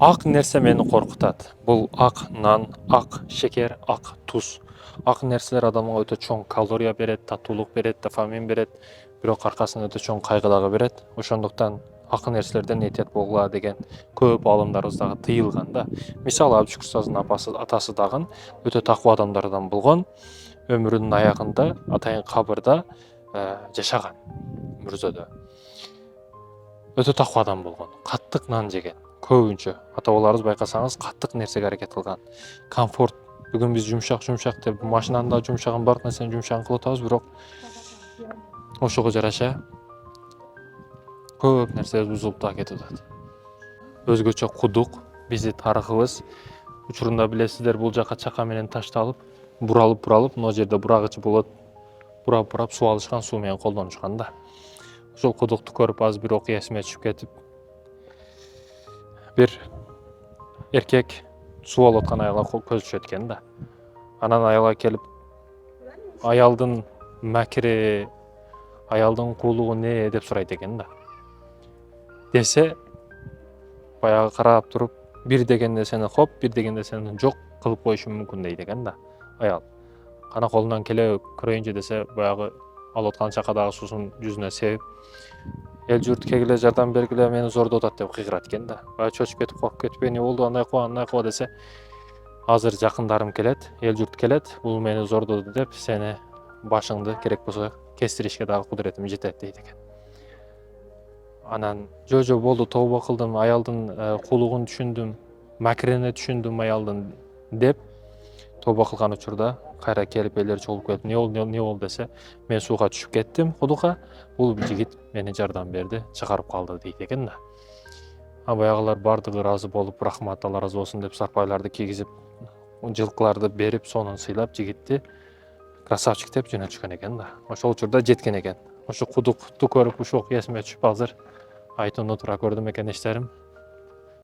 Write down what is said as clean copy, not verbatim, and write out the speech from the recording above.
Ак нерсе мени коркутат. Бул ак нан, ак шекер, ак туз. Ак нерселер адамга өтө чоң калория берет, татуулук берет, дофамин берет, бирок аркасынан өтө чоң кайгы дагы берет. Ошондуктан ак нерселерден этият болгула деген көп аалымдарыбыз дагы тыйылган да. Мисалы Абдышкыр Устаздын атасы дагы өтө такуу адамдардан болгон. Өмүрүнүн аягында атайын кабырда жашаган мүрзөдө. Өтө такуу адам болгон. Каттык нан жеген. Көбүнчө ата бабаларыбыз байкасаңыз каттык нерсеге аракет кылган. Комфорт. Бүгүн биз жумшак деп машинанын да жумшагын, бардык нерсенин жумшагын кылып атабыз, бирок ошого жараша көп нерсе бузулуп да кетип атат. Өзгөчө кудук, биздин тарыхыбыз учурунда билесиздер, бул жака чака менен ташталып, буралып, могу жерде бурагычы болот. Бурап суу алышкан, суу менен колдонушкан да. Ошол кудукту көрүп азыр бир окуя эсиме түшүп кетип, бир эркек суу алып аткан аялга көзүшөт экен да. Анан аялга келип, аялдын макири, аялдын куулугу не деп сурайт экен да. Десе, баягы карап туруп, бир деген нерсени хоп, бир деген нерсени жок кылып коюшу мүмкүн дейт экен да аял. Кана колунан келе көрөйүнчү десе, баягы алып аткан чакадагы суусун жүзүнө себип, эл журт кегиле жардам бергиле, мени зордоп атат деп кыйгырат экен да. Баягы чочуп кетип, коркуп кетип, эмне болду, андай кылба десе, азыр жакындарым келет, эл журт келет, бул мени зордоду деп, сени башыңды керек болсо кестиришке дагы кудуретим жетет дейт экен. Анан жо болду, тооба кылдым, аялдын куулугун түшүндүм, макирине түшүндүм аялдын деп тооба кылган учурда кайра келип элдер чогулуп келип, не болду десе, мен сууга түшүп кеттим кудукка, бул жигит мени жардам берди, чыгарып калды дейт экен да. Баягылар бардыгы ыраазы болуп, рахмат, Алла ыраазы болсун деп сарпайларды кийгизип, жылкыларды берип, сонун сыйлап, жигитти красавчик деп жөнөтүшкөн экен да. Ошол учурда жеткен экен. Ошо кудукту көрүп, ушул окуя эсиме түшүп азыр айтууну туура көрдүм экен иштерим.